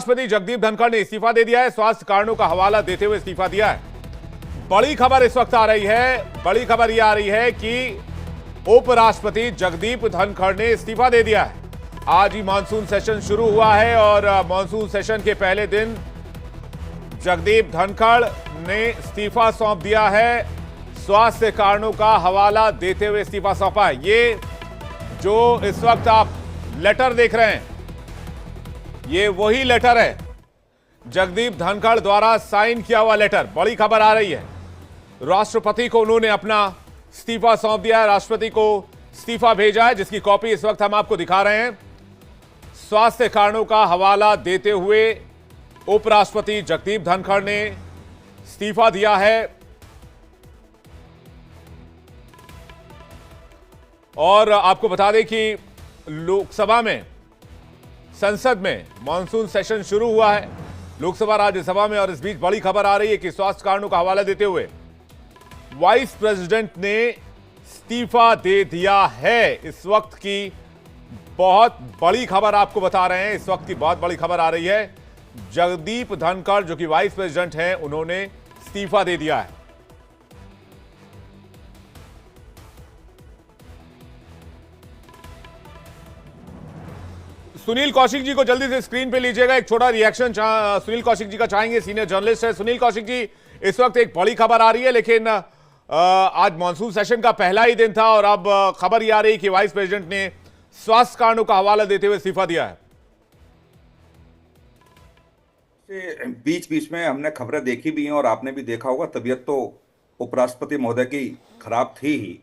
राष्ट्रपति जगदीप धनखड़ ने इस्तीफा दे दिया है। स्वास्थ्य कारणों का हवाला देते हुए इस्तीफा दिया है। बड़ी खबर इस वक्त आ रही है, बड़ी खबर यह आ रही है कि उपराष्ट्रपति जगदीप धनखड़ ने इस्तीफा दे दिया है। आज ही मानसून सेशन शुरू हुआ है और मानसून सेशन के पहले दिन जगदीप धनखड़ ने इस्तीफा सौंप दिया है। स्वास्थ्य कारणों का हवाला देते हुए इस्तीफा सौंपा है। ये जो इस वक्त आप लेटर देख रहे हैं, ये वही लेटर है, जगदीप धनखड़ द्वारा साइन किया हुआ लेटर। बड़ी खबर आ रही है, राष्ट्रपति को उन्होंने अपना इस्तीफा सौंप दिया है। राष्ट्रपति को इस्तीफा भेजा है, जिसकी कॉपी इस वक्त हम आपको दिखा रहे हैं। स्वास्थ्य कारणों का हवाला देते हुए उपराष्ट्रपति जगदीप धनखड़ ने इस्तीफा दिया है और आपको बता दें कि लोकसभा में, संसद में मानसून सेशन शुरू हुआ है, लोकसभा राज्यसभा में, और इस बीच बड़ी खबर आ रही है कि स्वास्थ्य कारणों का हवाला देते हुए वाइस प्रेसिडेंट ने इस्तीफा दे दिया है। इस वक्त की बहुत बड़ी खबर आपको बता रहे हैं, इस वक्त की बहुत बड़ी खबर आ रही है। जगदीप धनखड़ जो कि वाइस प्रेसिडेंट हैं, उन्होंने इस्तीफा दे दिया है। सुनील कौशिक जी को जल्दी से स्क्रीन पे लीजिएगा, एक छोटा रिएक्शन सुनील कौशिक जी का चाहेंगे, सीनियर जर्नलिस्ट है। सुनील कौशिक जी, इस वक्त एक बड़ी खबर आ रही है, लेकिन आज मॉनसून सेशन का पहला ही दिन था और अब खबर यह आ रही है कि वाइस प्रेसिडेंट ने स्वास्थ्य कारणों का हवाला देते हुए इस्तीफा दिया है। बीच बीच में हमने खबरें देखी भी हैं और आपने भी देखा होगा। तबीयत तो उपराष्ट्रपति महोदय की खराब थी ही,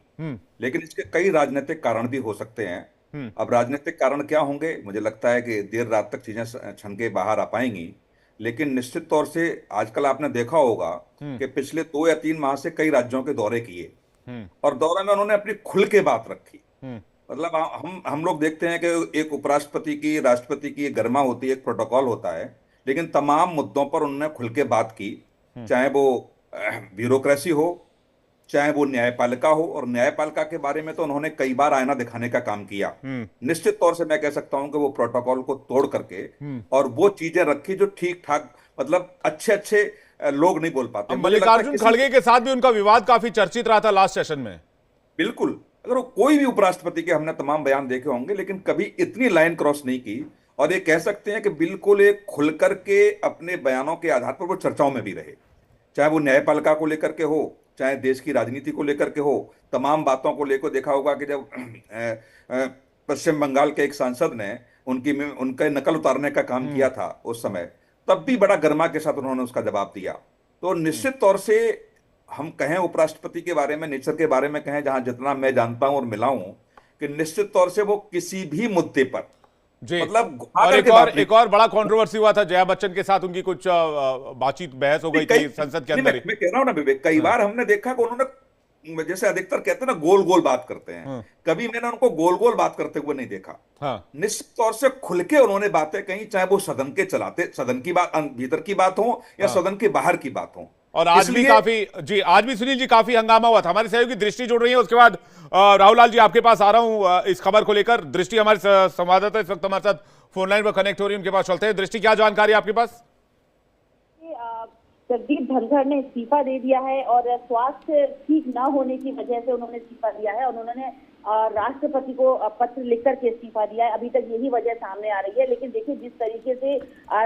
लेकिन इसके कई राजनीतिक कारण भी हो सकते हैं। अब राजनीतिक कारण क्या होंगे, मुझे लगता है कि देर रात तक चीजें छन के बाहर आ पाएंगी। लेकिन निश्चित तौर से आजकल आपने देखा होगा कि पिछले 2 या 3 माह से कई राज्यों के दौरे किए और दौरे में उन्होंने अपनी खुल के बात रखी। मतलब हम लोग देखते हैं कि एक उपराष्ट्रपति की, राष्ट्रपति की एक गरिमा होती है, एक प्रोटोकॉल होता है, लेकिन तमाम मुद्दों पर उन्होंने खुल के बात की, चाहे वो ब्यूरोक्रेसी हो, चाहे वो न्यायपालिका हो। और न्यायपालिका के बारे में तो उन्होंने कई बार आईना दिखाने का काम किया। निश्चित तौर से मैं कह सकता हूं कि वो प्रोटोकॉल को तोड़ करके और वो चीजें रखी जो ठीक ठाक, मतलब अच्छे अच्छे लोग नहीं बोल पाते। मल्लिकार्जुन खड़गे के साथ भी उनका विवाद काफी चर्चित रहा था लास्ट सेशन में। बिल्कुल, अगर कोई भी उपराष्ट्रपति के हमने तमाम बयान देखे होंगे, लेकिन कभी इतनी लाइन क्रॉस नहीं की। और ये कह सकते हैं कि बिल्कुल एक खुलकर के अपने बयानों के आधार पर वो चर्चाओं में भी रहे, चाहे वो न्यायपालिका को लेकर के हो, चाहे देश की राजनीति को लेकर के हो। तमाम बातों को लेकर देखा होगा कि जब पश्चिम बंगाल के एक सांसद ने उनके नकल उतारने का काम किया था उस समय, तब भी बड़ा गर्मा के साथ उन्होंने उसका जवाब दिया। तो निश्चित तौर से हम कहें उपराष्ट्रपति के बारे में, नेचर के बारे में कहें, जहां जितना मैं जानता हूं और मिला हूं, कि निश्चित तौर से वो किसी भी मुद्दे पर जी, मतलब और एक और बड़ा कंट्रोवर्सी हुआ था, जया बच्चन के साथ उनकी कुछ बातचीत, बहस हो गई थी संसद के अंदर। मैं कह रहा हूं ना विवेक, कई बार हमने देखा कि उन्होंने, जैसे अधिकतर कहते हैं ना, गोल गोल बात करते हैं, कभी मैंने उनको गोल गोल बात करते हुए नहीं देखा। निश्चित तौर से खुल के उन्होंने बातें कही, चाहे वो सदन की बात, भीतर की बात हो या सदन के बाहर की बात हो। और आज भी आज भी सुनील जी काफी हंगामा हुआ था। हमारे सहयोगी दृष्टि जुड़ रही है, उसके बाद राहुल लाल जी आपके पास आ रहा हूं इस खबर को लेकर। दृष्टि हमारे संवाददाता इस वक्त हमारे साथ फोन लाइन पर कनेक्ट हो रही है, उनके पास चलते हैं। दृष्टि, क्या जानकारी है आपके पास? जगदीप धनखड़ ने इस्तीफा दे दिया है और स्वास्थ्य ठीक न होने की वजह से उन्होंने इस्तीफा दिया है और उन्होंने राष्ट्रपति को पत्र लिखकर के इस्तीफा दिया है। अभी तक यही वजह सामने आ रही है, लेकिन देखिए जिस तरीके से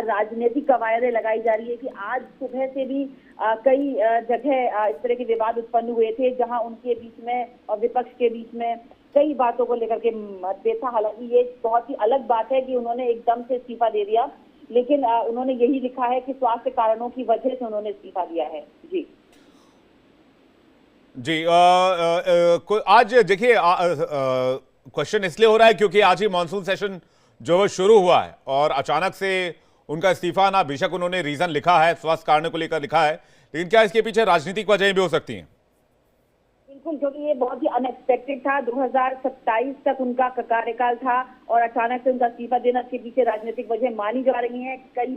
राजनीतिक कवायदें लगाई जा रही है कि आज सुबह से भी कई जगह इस तरह के विवाद उत्पन्न हुए थे, जहां उनके बीच में और विपक्ष के बीच में कई बातों को लेकर के मतभेद था। हालांकि ये बहुत ही अलग बात है कि उन्होंने एकदम से इस्तीफा दे दिया, लेकिन उन्होंने यही लिखा है कि स्वास्थ्य कारणों की वजह से उन्होंने इस्तीफा दिया है। जी जी, आज देखिए क्वेश्चन इसलिए हो रहा है क्योंकि आज ही मानसून सेशन जो है शुरू हुआ है और अचानक से उनका इस्तीफा आना, बेशक उन्होंने रीजन लिखा है, स्वास्थ्य कारणों को लेकर लिखा है, लेकिन क्या इसके पीछे राजनीतिक वजहें भी हो सकती हैं? बिल्कुल, क्योंकि ये बहुत ही अनएक्सपेक्टेड था। 2027 तक उनका कार्यकाल था और अचानक से उनका इस्तीफा देना के पीछे राजनीतिक वजह मानी जा रही हैं। कई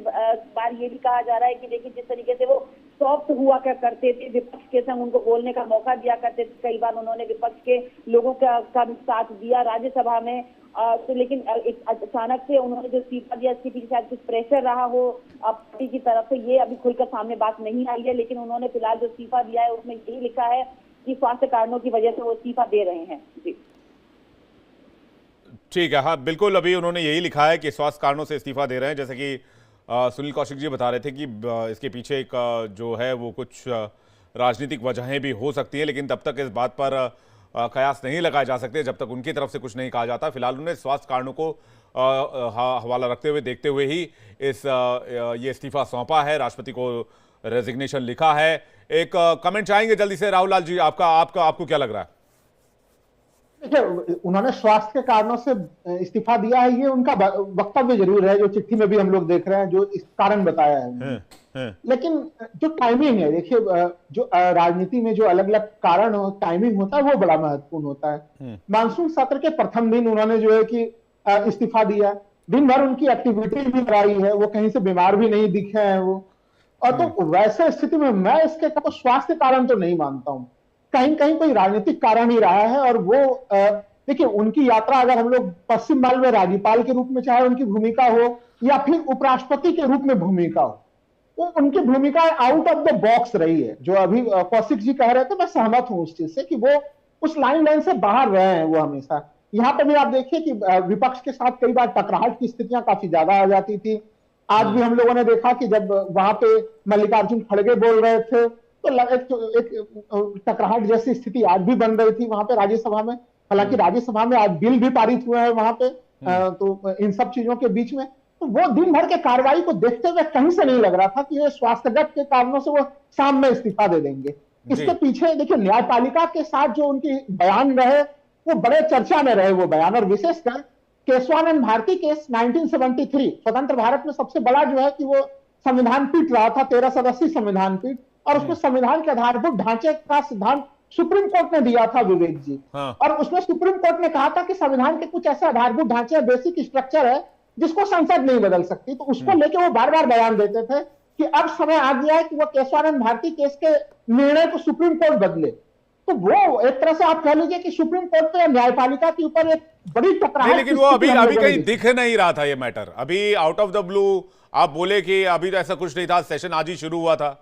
बार ये भी कहा जा रहा है कि देखिए जिस तरीके से वो सॉफ्ट हुआ करते थे, विपक्ष के संग उनको बोलने का मौका दिया करते थे। कई बार उन्होंने विपक्ष के लोगों का भी साथ दिया राज्यसभा में। तो लेकिन अचानक से उन्होंने जो इस्तीफा दिया, इसके पीछे शायद कुछ प्रेशर रहा हो पार्टी की तरफ से, ये अभी खुलकर सामने बात नहीं आई है। लेकिन उन्होंने फिलहाल जो इस्तीफा दिया है उसमें यही लिखा है कि स्वास्थ्य कारणों की वजह से वो इस्तीफा दे रहे हैं। जी ठीक है, हाँ बिल्कुल, अभी उन्होंने यही लिखा है कि स्वास्थ्य कारणों से इस्तीफा दे रहे हैं। जैसे कि सुनील कौशिक जी बता रहे थे कि इसके पीछे एक जो है वो कुछ राजनीतिक वजहें भी हो सकती हैं, लेकिन तब तक इस बात पर कयास नहीं लगाए जा सकते जब तक उनकी तरफ से कुछ नहीं कहा जाता। फिलहाल उन्होंने स्वास्थ्य कारणों को हवाला रखते हुए, देखते हुए ही ये इस्तीफा सौंपा है, राष्ट्रपति को रेजिग्नेशन लिखा है। एक कमेंट चाहेंगे जल्दी से राहुल लाल जी, आपको क्या लग रहा है? देखिए, उन्होंने स्वास्थ्य के कारणों से इस्तीफा दिया है, ये उनका वक्तव्य जरूर है, जो चिट्ठी में भी हम लोग देख रहे हैं, जो इस कारण बताया है। लेकिन जो टाइमिंग है, देखिए, जो राजनीति में जो अलग अलग कारण हो, टाइमिंग होता है, वो बड़ा महत्वपूर्ण होता है। मानसून सत्र के प्रथम दिन उन्होंने जो है कि इस्तीफा दिया, दिन भर उनकी एक्टिविटी भी रही है, वो कहीं से बीमार भी नहीं दिखे हैं वो। और तो वैसे स्थिति में मैं इसके तो स्वास्थ्य कारण तो नहीं मानता हूं, कहीं कहीं कोई राजनीतिक कारण ही रहा है। और वो देखिए, उनकी यात्रा अगर हम लोग पश्चिम बंगाल में राज्यपाल के रूप में चाहे उनकी भूमिका हो या फिर उपराष्ट्रपति के रूप में भूमिका हो, वो उनकी भूमिका आउट ऑफ द बॉक्स रही है। जो अभी कौशिक जी कह रहे थे, मैं सहमत हूं उस चीज से कि वो उस लाइन से बाहर रहे हैं वो हमेशा। यहाँ पे भी आप देखिए कि विपक्ष के साथ कई बार टकराहट की स्थितियां काफी ज्यादा आ जाती थी। आज भी हम लोगों ने देखा कि जब वहां पे मल्लिकार्जुन खड़गे बोल रहे थे तो एक टकराहट जैसी स्थिति आज भी बन रही थी वहां पे राज्यसभा में। हालांकि राज्यसभा में आज बिल भी पारित हुआ है वहां पे, तो इन सब चीजों के बीच में तो वो दिन भर के कार्रवाई को देखते हुए कहीं से नहीं लग रहा था कि ये स्वास्थ्यगत के कारणों से वो शाम में इस्तीफा दे देंगे। इसके पीछे देखिए, न्यायपालिका के साथ जो उनकी बयान रहे वो बड़े चर्चा में रहे वो बयान। और विशेषकर केशवानंद भारती केस 1973 स्वतंत्र भारत में सबसे बड़ा जो है कि वो संविधान पीठ रहा था, 13 सदस्यीय संविधान पीठ, और उसमें संविधान के आधारभूत ढांचे का सिद्धांत सुप्रीम कोर्ट ने दिया था, विवेक जी। और उसमें सुप्रीम कोर्ट ने कहा था कि संविधान के कुछ ऐसे आधारभूत ढांचे, बेसिक स्ट्रक्चर है जिसको संसद नहीं बदल सकती। तो उसको लेके वो बार बार बयान देते थे कि अब समय आ गया है कि वो केशवानंद भारती केस के निर्णय को सुप्रीम कोर्ट बदले। तो वो एक तरह से आप कह लीजिए कि सुप्रीम कोर्ट पे न्यायपालिका के ऊपर एक बड़ी टकराव। लेकिन वो अभी कहीं दिख नहीं रहा था ये मैटर, अभी आउट ऑफ द ब्लू आप बोले कि अभी तो ऐसा कुछ नहीं था, सेशन आज ही शुरू हुआ था।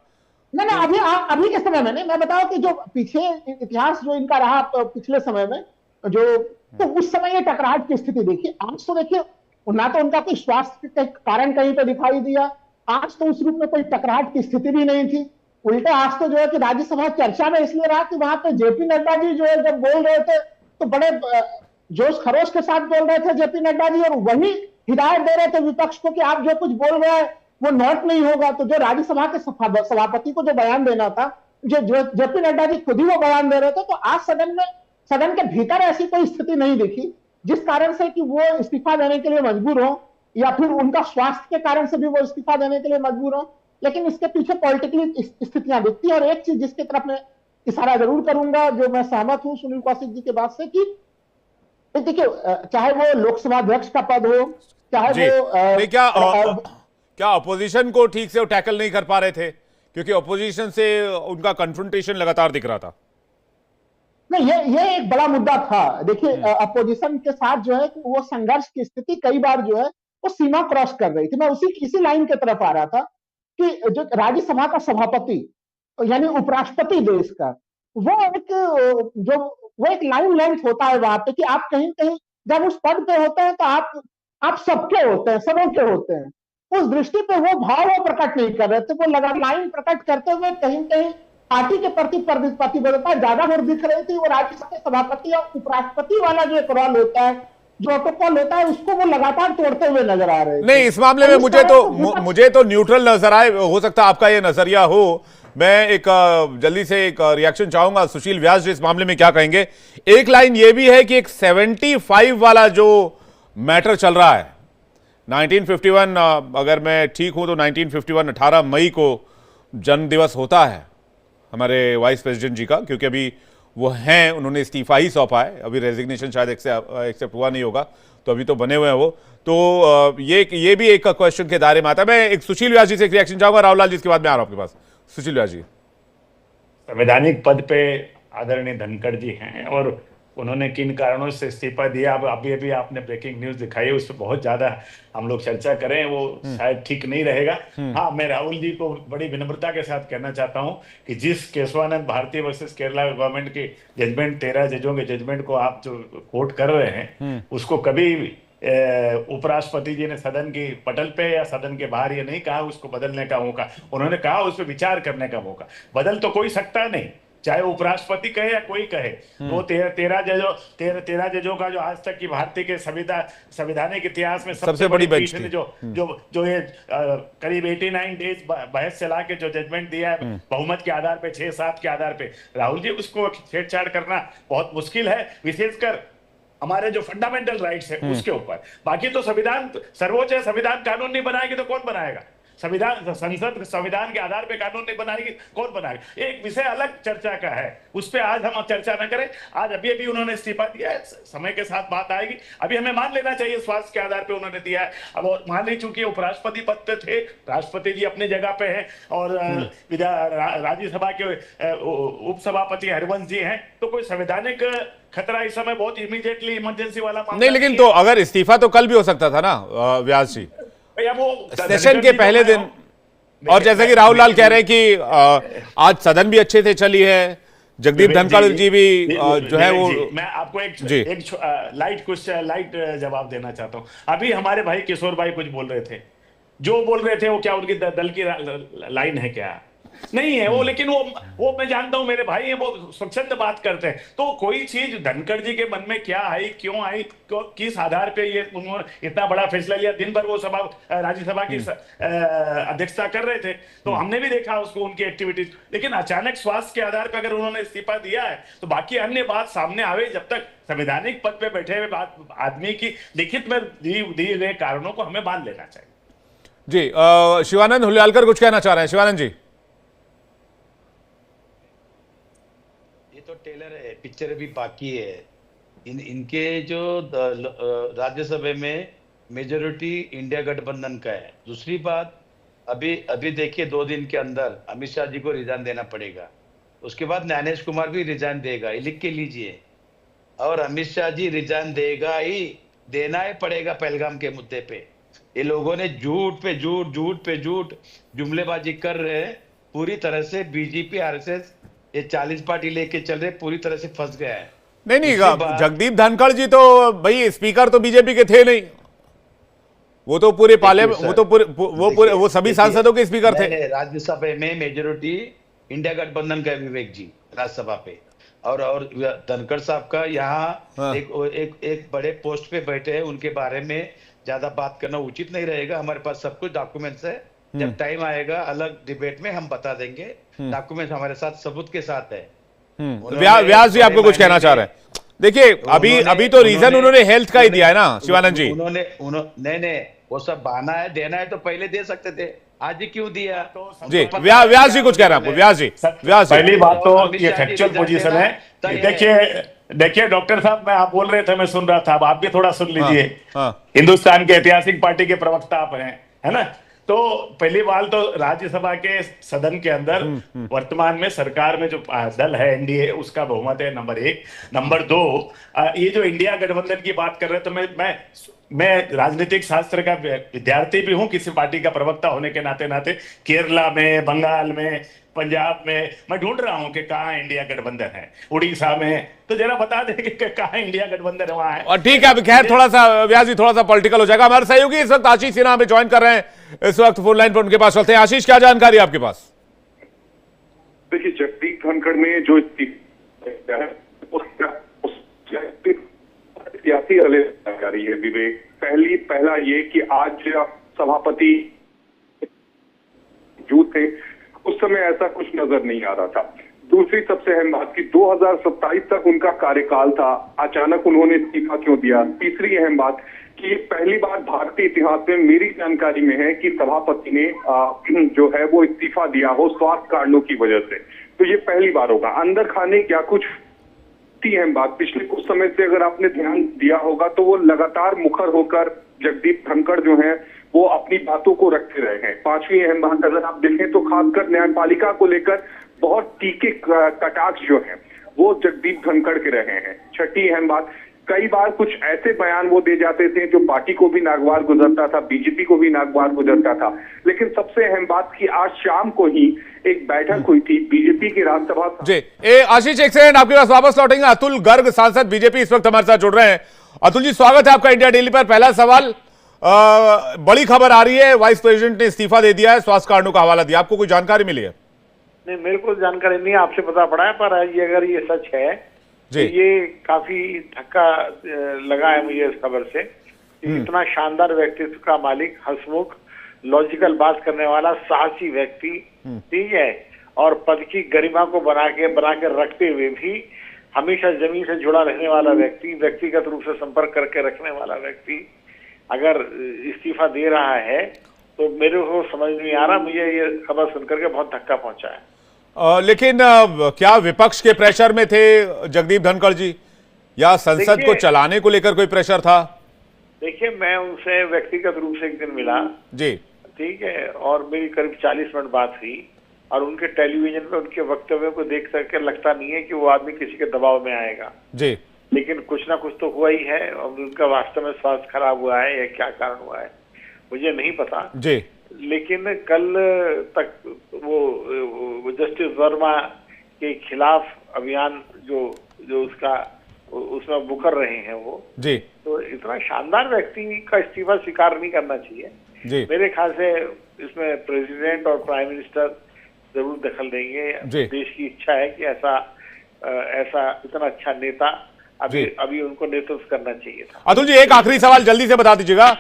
नहीं, अभी के समय में नहीं, मैं बताऊं कि जो पीछे इतिहास जो इनका रहा पिछले समय में, जो तो उस समय ये टकराहट की स्थिति देखिए। आज तो देखिए, ना तो उनका कोई स्वास्थ्य के कारण कहीं पे दिखाई दिया, आज तो उस रूप में कोई टकराहट की स्थिति भी नहीं थी। उल्टे आज तो जो है कि राज्यसभा चर्चा में इसलिए रहा कि वहां पे जेपी नड्डा जी जो है जब बोल रहे थे तो बड़े जोश खरोश के साथ बोल रहे थे जेपी नड्डा जी, और वही हिदायत दे रहे थे विपक्ष को कि आप जो कुछ बोल रहे हैं वो नोट नहीं होगा। तो जो राज्यसभा के सभापति को जो बयान देना था, जो जेपी नड्डा जी खुद ही वो बयान दे रहे थे। तो आज सदन के भीतर ऐसी कोई स्थिति नहीं दिखी जिस कारण से कि वो इस्तीफा देने के लिए मजबूर हो, या फिर उनका स्वास्थ्य के कारण से भी वो इस्तीफा देने के लिए मजबूर हो। लेकिन इसके पीछे पॉलिटिकली स्थितियां दिखती है। और एक चीज जिसकी तरफ मैं इशारा जरूर करूंगा, जो मैं सहमत हूं सुनील कौशिक जी के बात से, कि देखिए, चाहे वो लोकसभा अध्यक्ष का पद हो, चाहे वो क्या अपोजिशन को ठीक से टैकल नहीं कर पा रहे थे, क्योंकि अपोजिशन से उनका कन्फ्रंटेशन लगातार दिख रहा था। नहीं, ये एक बड़ा मुद्दा था। देखिए, अपोजिशन के साथ जो है वो संघर्ष की स्थिति कई बार जो है वो सीमा क्रॉस कर रही थी। मैं इसी लाइन की तरफ आ रहा था कि जो राज्यसभा का सभापति यानी उपराष्ट्रपति देश का, वो एक लाइन लेंथ होता है वहां पे कि आप कहीं कहीं जब उस पद पे होते हैं तो आप सबके होते हैं, सबों के होते हैं। उस दृष्टि पे वो भाव वो प्रकट नहीं कर रहे थे। वो लगातार लाइन प्रकट करते हुए कहीं कहीं पार्टी के प्रति प्रतिबद्धता ज्यादा और दिख रही थी। वो राज्यसभा के सभापति और उपराष्ट्रपति वाला जो एक रोल होता है, जो प्रोटोकॉल होता है, उसको वो लगातार तोड़ते हुए नजर आ रहे हैं। नहीं, इस मामले में मुझे तो न्यूट्रल नजर आए, हो सकता है आपका ये नजरिया हो। मैं एक जल्दी से एक रिएक्शन चाहूंगा, सुशील व्यास जी इस मामले में क्या कहेंगे। एक लाइन ये भी है कि एक 75 वाला जो मैटर चल रहा है, 1951, अगर मैं ठीक हूं तो 1951 18 मई को जन्म दिवस होता है हमारे वाइस प्रेसिडेंट जी का, क्योंकि अभी वो हैं, उन्होंने इस्तीफा ही सौंपा है, अभी रेजिग्नेशन शायद एक्सेप्ट हुआ नहीं होगा, तो अभी तो बने हुए हैं वो। तो ये भी एक क्वेश्चन के दायरे में आता है। मैं एक सुशील व्यास जी से एक रिएक्शन चाहूंगा, राहुल लाल जी इसके बाद में आ रहा हूं आपके पास। सुशील व्यास जी। संवैधानिक पद पे आदरणीय धनखड़ जी हैं और उन्होंने किन कारणों से इस्तीफा दिया, अब अभी अभी आपने ब्रेकिंग न्यूज दिखाई है, उस पर बहुत ज्यादा हम लोग चर्चा करें, वो शायद ठीक नहीं रहेगा। हाँ, मैं राहुल जी को बड़ी विनम्रता के साथ कहना चाहता हूं कि जिस केशवानंद भारती वर्सेस केरला गवर्नमेंट के जजमेंट, 13 जजों के जजमेंट को आप जो कोट कर रहे हैं, उसको कभी उपराष्ट्रपति जी ने सदन की पटल पे या सदन के बाहर ये नहीं कहा उसको बदलने का मौका, उन्होंने कहा उस पर विचार करने का मौका। बदल तो कोई सकता नहीं, चाहे उपराष्ट्रपति कहे या कोई कहे। वो 13 जजों का जो आज तक की भारतीय के संवैधानिक इतिहास में सबसे बड़ी पीठ ने जो ये करीब 89 डेज बहस चला के जो जजमेंट दिया है बहुमत के आधार पे, 6-7 के आधार पे, राहुल जी उसको छेड़छाड़ करना बहुत मुश्किल है, विशेषकर हमारे जो फंडामेंटल राइट्स है उसके ऊपर। बाकी तो संविधान सर्वोच्च है, संविधान कानून नहीं बनाएगी तो कौन बनाएगा? संविधान, संसद संविधान के आधार पे कानून नहीं बनाएगी, कौन बनाएगा? एक विषय अलग चर्चा का है, उस पर आज हम चर्चा न करें। आज अभी उन्होंने इस्तीफा दिया है, समय के साथ बात आएगी। अभी हमें मान लेना चाहिए स्वास्थ्य के आधार पे उन्होंने दिया है। अब मान ली चूंकि उपराष्ट्रपति पद पे थे, राष्ट्रपति जी अपनी जगह पे हैं और राज्यसभा के उपसभापति हरिवंश जी हैं, तो कोई संवैधानिक खतरा इस समय बहुत इमीडिएटली इमरजेंसी वाला नहीं, लेकिन तो अगर इस्तीफा तो कल भी हो सकता था ना व्यास जी, वो सेशन के पहले दिन। और जैसे कि राहुल लाल कह रहे हैं कि आज सदन भी अच्छे से चली है, जगदीप धनखड़ जी भी जो है वो। मैं आपको एक लाइट जवाब देना चाहता हूं। अभी हमारे भाई किशोर भाई कुछ बोल रहे थे, जो बोल रहे थे वो क्या उनकी दल की लाइन है क्या? नहीं है वो, लेकिन वो मैं जानता हूं, मेरे भाई हैं, वो स्वच्छंद बात करते हैं। तो कोई चीज धनखड़ जी के मन में क्या आई, क्यों आई, किस आधार पे ये उन्होंने इतना बड़ा फैसला लिया? दिन भर वो राज्यसभा की अध्यक्षता कर रहे थे, तो हमने भी देखा उसको, उनकी एक्टिविटीज। लेकिन अचानक स्वास्थ्य के आधार पर अगर उन्होंने इस्तीफा दिया है तो बाकी अन्य बात सामने आवे, जब तक संवैधानिक पद पे बैठे हुए आदमी की लिखित में दिए गए कारणों को हमें मान लेना चाहिए। जी, शिवानंद हुलियालकर कुछ कहना चाह रहे हैं। शिवानंद जी। तो टेलर है, पिक्चर भी बाकी है। इनके जो राज्यसभा में मेजोरिटी इंडिया गठबंधन का है। दूसरी बात, अभी देखिए 2 दिन के अंदर अमित शाह जी को रिजाइन देना पड़ेगा, उसके बाद ज्ञानेश कुमार भी रिजाइन देगा, ये लिख के लीजिए। और अमित शाह जी रिजाइन देगा ही, देना ही पड़ेगा पहलगाम के मुद्दे पे। ये लोगों ने झूठ पे झूठ जुमलेबाजी कर रहे हैं, पूरी तरह से बीजेपी आरएसएस ये 40 पार्टी लेके चल रहे, पूरी तरह से फंस गया है। नहीं, जगदीप धनखड़ जी तो भाई स्पीकर तो बीजेपी के थे नहीं, वो तो पूरे वो सभी सांसदों के स्पीकर थे। राज्यसभा में मेजोरिटी इंडिया गठबंधन का विवेक जी राज्यसभा पे, और धनखड़ साहब का यहाँ एक बड़े पोस्ट पे बैठे हैं, उनके बारे में ज्यादा बात करना उचित नहीं रहेगा। हमारे पास सब कुछ डॉक्यूमेंट्स है, जब टाइम आएगा अलग डिबेट में हम बता देंगे। डॉक्यूमेंट हमारे साथ सबूत के साथ है। व्यास जी आपको कुछ कहना चाह रहे हैं? देखिए अभी तो रीजन उन्होंने हेल्थ का ही दिया है ना शिवानंद जी। नहीं, वो सब बहाना है, देना है तो पहले दे सकते थे, आज ही क्यों दिया? जी, व्यास जी कुछ कह रहे हैं आपको? व्यास जी पहली बात तो ये फैक्चुअल पोजीशन है। देखिए डॉक्टर साहब, मैं आप बोल रहे थे, मैं सुन रहा था, अब आप भी थोड़ा सुन लीजिए। हिंदुस्तान के ऐतिहासिक पार्टी के प्रवक्ता आप हैं, है ना? तो पहली बात तो राज्यसभा के सदन के अंदर वर्तमान में सरकार में जो दल है एनडीए, उसका बहुमत है, नंबर 1। नंबर 2, ये जो इंडिया गठबंधन की बात कर रहे हैं, तो मैं राजनीतिक शास्त्र का विद्यार्थी भी हूं, किसी पार्टी का प्रवक्ता होने के नाते केरला में, बंगाल में, पंजाब में मैं ढूंढ रहा हूं कि कहाँ इंडिया गठबंधन है। उड़ीसा में, तो जरा बता दें कि कहाँ इंडिया गठबंधन है, वहां है। और ठीक है, खैर थोड़ा सा व्यास जी थोड़ा सा पॉलिटिकल हो जाएगा। हमारे सहयोगी इस वक्त आशीष सिन्हा हमें ज्वाइन कर रहे हैं इस वक्त फोन लाइन पर, उनके पास चलते हैं। आशीष, क्या जानकारी है आपके पास? देखिए, जगदीप धनखड़ ने जो सियासी जानकारी है विवेक। पहला ये कि आज सभापति जो थे उस समय ऐसा कुछ नजर नहीं आ रहा था। दूसरी सबसे अहम बात कि 2027 तक उनका कार्यकाल था, अचानक उन्होंने इस्तीफा क्यों दिया? तीसरी अहम बात कि पहली बार भारतीय इतिहास में मेरी जानकारी में है कि सभापति ने जो है वो इस्तीफा दिया हो स्वास्थ्य कारणों की वजह से, तो ये पहली बार होगा। अंदर खाने क्या कुछ अहम बात, पिछले कुछ समय से अगर आपने ध्यान दिया होगा तो वो लगातार मुखर होकर जगदीप धनखड़ जो है वो अपनी बातों को रखते रहे हैं। पांचवी अहम बात अगर आप देखें तो खासकर न्यायपालिका को लेकर बहुत तीखे कटाक्ष जो है वो जगदीप धनखड़ के रहे हैं। छठी अहम बात, कई बार कुछ ऐसे बयान वो दे जाते थे जो पार्टी को भी नागवार गुजरता था, बीजेपी को भी नागवार गुजरता था। लेकिन सबसे अहम बात कि आज शाम को ही एक बैठक हुई थी बीजेपी की राज्यसभा। जी आशीष, एक सेकंड आपके पास वापस लौटेंगे। अतुल गर्ग, सांसद बीजेपी, इस वक्त हमारे साथ जुड़ रहे हैं। अतुल जी, स्वागत है आपका इंडिया डेली पर। पहला सवाल, बड़ी खबर आ रही है, वाइस प्रेसिडेंट ने इस्तीफा दे दिया है, स्वास्थ्य कारणों का हवाला दिया। आपको कोई जानकारी मिली है? नहीं, मेरे को जानकारी नहीं, आपसे पता पड़ा है। पर ये अगर ये सच है तो ये काफी धक्का लगा है मुझे इस खबर से। इतना शानदार व्यक्तित्व का मालिक, हंसमुख, लॉजिकल बात करने वाला, साहसी व्यक्ति, ठीक है, और पद की गरिमा को बना के रखते हुए भी हमेशा जमीन से जुड़ा रहने वाला व्यक्ति, व्यक्तिगत रूप से संपर्क करके रखने वाला व्यक्ति अगर इस्तीफा दे रहा है तो मेरे को समझ नहीं आ रहा। मुझे ये खबर सुनकर के बहुत धक्का पहुंचा है। लेकिन क्या विपक्ष के प्रेशर में थे जगदीप धनखड़ जी, या संसद को चलाने को लेकर कोई प्रेशर था? देखिए, मैं उनसे व्यक्तिगत रूप से एक दिन मिला जी, ठीक है, और मेरी करीब 40 मिनट बात हुई, और उनके टेलीविजन पे उनके वक्तव्य को देख करके लगता नहीं है कि वो आदमी किसी के दबाव में आएगा जी। लेकिन कुछ ना कुछ तो हुआ ही है, और उनका वास्तव में स्वास्थ्य खराब हुआ है या क्या कारण हुआ है मुझे नहीं पता जी। लेकिन कल तक वो जस्टिस वर्मा के खिलाफ अभियान जो उसमें मुकर रहे हैं वो जी। तो इतना शानदार व्यक्ति का इस्तीफा स्वीकार नहीं करना चाहिए जी। मेरे ख्याल से इसमें प्रेसिडेंट और प्राइम मिनिस्टर जरूर दखल देंगे। देश की इच्छा है कि ऐसा इतना अच्छा नेता अभी उनको नेतृत्व करना चाहिए था। अतुल जी, एक आखिरी सवाल जल्दी से बता दीजिएगा,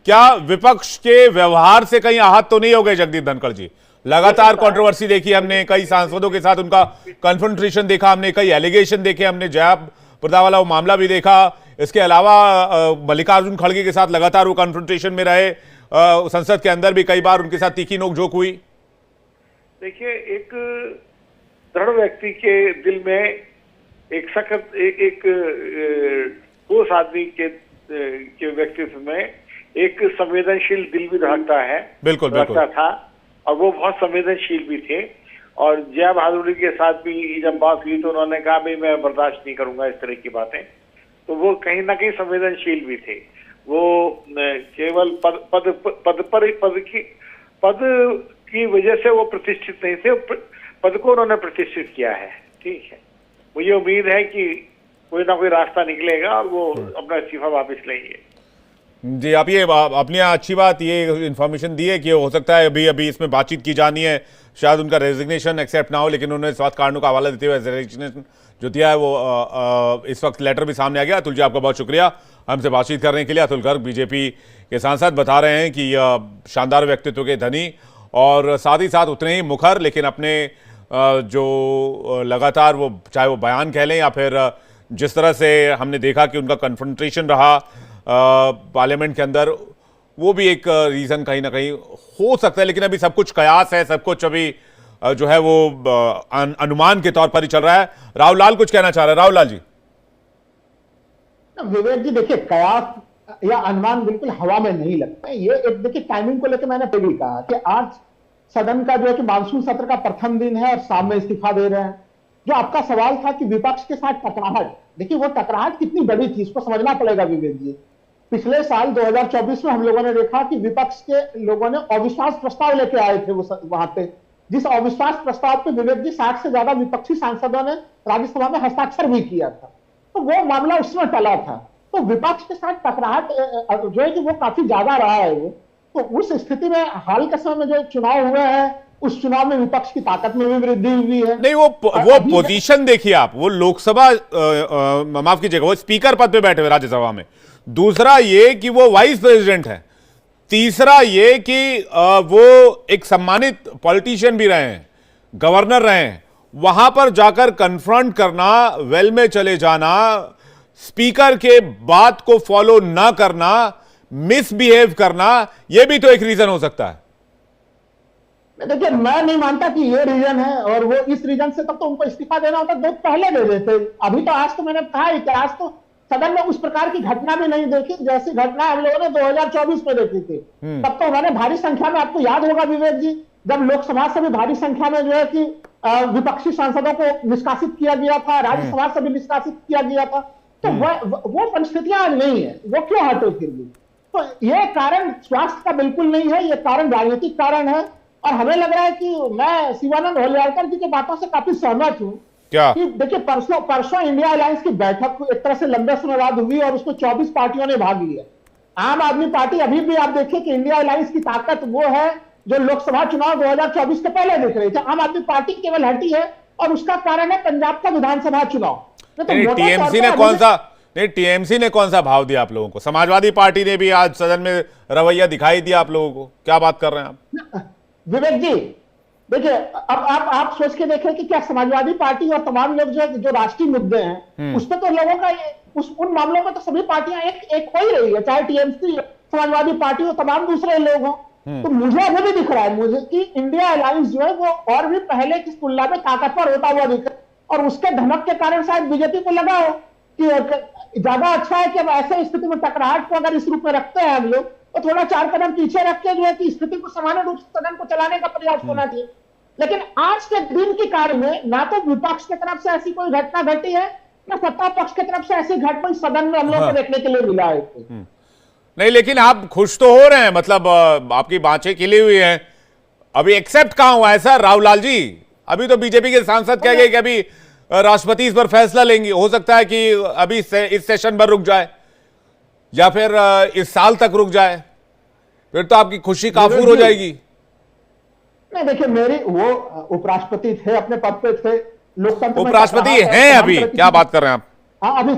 क्या विपक्ष के व्यवहार से कहीं आहत तो नहीं हो गए जगदीप धनखड़ जी? लगातार कंट्रोवर्सी देखी हमने, कई सांसदों के साथ उनका कन्फ्रंटेशन देखा हमने, कई एलिगेशन देखे हमने, जया प्रदा वाला वो मामला भी देखा। इसके अलावा मल्लिकार्जुन खड़गे के साथ लगातार वो कन्फ्रंटेशन में रहे, संसद के अंदर भी कई बार उनके साथ तीखी नोकझोंक हुई। देखिए, एक दृढ़ व्यक्ति के दिल में एक सख्त एक ठोस आदमी के व्यक्तित्व में एक संवेदनशील दिल भी धड़कता है, बिल्कुल धड़कता था, और वो बहुत संवेदनशील भी थे। और जया बहादुरी के साथ भी जब बात हुई तो उन्होंने कहा भाई मैं बर्दाश्त नहीं करूंगा इस तरह की बातें। तो वो कहीं ना कहीं संवेदनशील भी थे। वो केवल पद की वजह से वो प्रतिष्ठित नहीं थे, पद को उन्होंने प्रतिष्ठित किया है, ठीक है। मुझे उम्मीद है कि कोई ना कोई रास्ता निकलेगा और वो अपना इस्तीफा वापस लेंगे। जी, आप ये अपनी अच्छी बात ये इन्फॉर्मेशन दी है कि हो सकता है अभी इसमें बातचीत की जानी है, शायद उनका रेजिग्नेशन एक्सेप्ट ना हो, लेकिन उन्होंने स्वास्थ्य कारणों का हवाला देते हुए रेजिग्नेशन जो दिया है वो इस वक्त लेटर भी सामने आ गया। अतुल जी, आपका बहुत शुक्रिया हमसे बातचीत करने के लिए। अतुल गर्ग बीजेपी के सांसद बता रहे हैं कि शानदार व्यक्तित्व के धनी और साथ ही साथ उतने ही मुखर, लेकिन अपने जो लगातार वो चाहे वो बयान कह लें या फिर जिस तरह से हमने देखा कि उनका कन्फ्रंटेशन रहा पार्लियामेंट के अंदर, वो भी एक रीजन कहीं ना कहीं हो सकता है। लेकिन अभी सब कुछ कयास है, सब कुछ अभी जो है वो अनुमान के तौर पर ही चल रहा है। राहुल लाल कुछ कहना चाह रहे हैं। राहुल लाल जी। विवेक जी, देखिए, कयास या अनुमान बिल्कुल हवा में नहीं लगता है। ये एक देखिए टाइमिंग को लेकर मैंने पहले कहा कि आज सदन का जो है कि मानसून सत्र का प्रथम दिन है और शाम में इस्तीफा दे रहे हैं। जो आपका सवाल था कि विपक्ष के साथ टकराहट, देखिए वो टकराहट कितनी बड़ी थी इसको समझना पड़ेगा विवेक जी। पिछले साल 2024 में हम लोगों ने देखा कि विपक्ष के लोगों ने अविश्वास प्रस्ताव लेके आए थे वहां पे, जिस अविश्वास प्रस्ताव पे विवेक जी 60 से ज्यादा विपक्षी सांसदों ने राज्यसभा में हस्ताक्षर भी किया था। तो वो मामला उसमें टला था। तो विपक्ष के साथ टकराहट जो है कि वो काफी ज्यादा रहा है वो। तो उस स्थिति में हाल के समय में जो चुनाव हुए हैं उस चुनाव में विपक्ष की ताकत में भी वृद्धि हुई है। नहीं, वो पोजीशन देखिए आप, वो लोकसभा माफ कीजिएगा वो स्पीकर पद पे बैठे हुए राज्यसभा में। दूसरा ये कि वो वाइस प्रेसिडेंट है। तीसरा ये कि वो एक सम्मानित पॉलिटिशियन भी रहे हैं, गवर्नर रहे हैं। वहां पर जाकर कन्फ्रंट करना, वेल में चले जाना, स्पीकर के बात को फॉलो ना करना, मिसबिहेव करना, यह भी तो एक रीजन हो सकता है। देखिए, मैं नहीं मानता कि ये रीजन है, और वो इस रीजन से तब तो उनको इस्तीफा देना होता तो पहले दे देते। अभी तो आज तो मैंने कहा कि आज तो सदन में उस प्रकार की घटना भी नहीं देखी जैसी घटना हम लोगों ने 2024 में देखी थी। तब तो उन्होंने भारी संख्या में, आपको याद होगा विवेक जी, जब लोकसभा से भी भारी संख्या में जो है कि विपक्षी सांसदों को निष्कासित किया गया था, राज्यसभा से भी निष्कासित किया गया था। तो वो परिस्थितियां आज नहीं है, वो क्यों हटे फिर भी? तो ये कारण स्वास्थ्य का बिल्कुल नहीं है, ये कारण राजनीतिक कारण है। और हमें लग रहा है कि मैं शिवानंद होलियारकर जी की बातों से काफी सहमत हूं। क्या कि देखिए, परसों इंडिया अलायंस की बैठक एक तरह से लंबे समय बाद हुई और उसको 24 पार्टियों ने भाग लिया। आम आदमी पार्टी, अभी भी आप देखिए कि इंडिया अलायंस की ताकत वो है जो लोकसभा चुनाव 2024 के पहले दिख रही थी। आम आदमी पार्टी केवल हटी है और उसका कारण है पंजाब का विधानसभा चुनाव। टीएमसी ने कौन सा भाव दिया आप लोगों को? समाजवादी पार्टी ने भी आज सदन में रवैया दिखाई दिया आप लोगों को। क्या बात कर रहे हैं आप विवेक जी? देखिए, अब आप सोच के देखें कि क्या समाजवादी पार्टी और तमाम लोग जो राष्ट्रीय मुद्दे हैं उस पर तो लोगों का उन मामलों में तो सभी पार्टियां एक हो ही रही है, चाहे टीएमसी, समाजवादी पार्टी हो, तमाम दूसरे लोग हो। तो मुझे अभी भी दिख रहा है मुझे कि इंडिया अलायंस जो है वो और भी पहले की तुलना में ताकतवर होता हुआ दिख रहा है। और उसके धमक के कारण शायद बीजेपी को लगा हो कि ज्यादा अच्छा है कि अब ऐसे स्थिति में टकराहट को अगर इस रूप में रखते हैं हम लोग, तो थोड़ा 4 कदम पीछे रख के जो है कि स्थिति को सामान्य रूप से सदन को चलाने का प्रयास होना चाहिए। लेकिन आज के दिन की कार्य में ना तो विपक्ष की तरफ से ऐसी कोई घटना घटी है, ना सत्ता पक्ष की तरफ से ऐसी घटना सदन में हम लोग को देखने के लिए मिला है। नहीं, लेकिन आप खुश तो हो रहे हैं, मतलब आपकी बातें खिली हुई हैं। अभी एक्सेप्ट कहां हुआ है सर राहुल जी? अभी तो बीजेपी के सांसद कह गए कि अभी राष्ट्रपति इस पर फैसला लेंगे। हो सकता है कि अभी इस सेशन भर रुक जाए या फिर इस साल तक रुक जाए, फिर तो आपकी खुशी काफूर हो जाएगी। नहीं, देखिए, मेरी वो उपराष्ट्रपति थे, अपने पद पे थे, लोकतंत्र में उपराष्ट्रपति हैं अभी। क्या बात कर रहे हैं आप? हाँ, अभी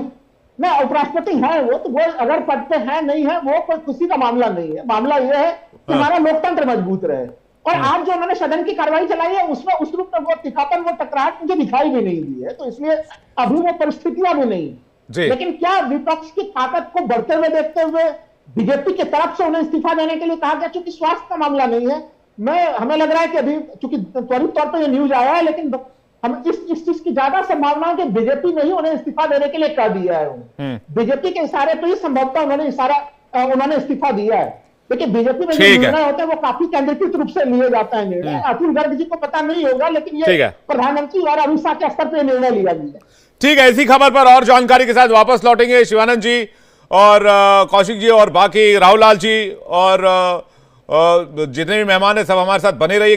नहीं, उपराष्ट्रपति हैं वो, तो वो अगर पद पे है नहीं है वो कोई खुशी का मामला नहीं है। मामला यह है कि हमारा लोकतंत्र मजबूत रहे। और आज जो उन्होंने सदन की कार्रवाई चलाई है उसमें उस रूप में वो तिखापन, वो टकराहट मुझे दिखाई भी नहीं दी है। तो इसलिए अभी वो परिस्थितियां भी नहीं। लेकिन क्या विपक्ष की ताकत को बढ़ते हुए देखते हुए बीजेपी की तरफ से उन्हें इस्तीफा देने के लिए कहा गया? चूंकि स्वास्थ्य का मामला नहीं है, हमें लग रहा है कि अभी चूंकि त्वरित तौर पर ये न्यूज आया है, लेकिन हम इस चीज की ज्यादा संभावना है कि बीजेपी ने ही उन्हें इस्तीफा देने के लिए कह दिया है। बीजेपी के इशारे पर ही संभवतः उन्होंने इस्तीफा दिया है। देखिए, बीजेपी में जो निर्णय होते हैं वो काफी केंद्रीकृत रूप से लिए जाते हैं निर्णय। अतुल गर्ग जी को पता नहीं होगा, लेकिन ये प्रधानमंत्री और अमित शाह के स्तर पर निर्णय लिया गया। ठीक है, इसी खबर पर और जानकारी के साथ वापस लौटेंगे शिवानंद जी और कौशिक जी और बाकी राहुल लाल जी और जितने भी मेहमान हैं सब हमारे साथ बने रहिए।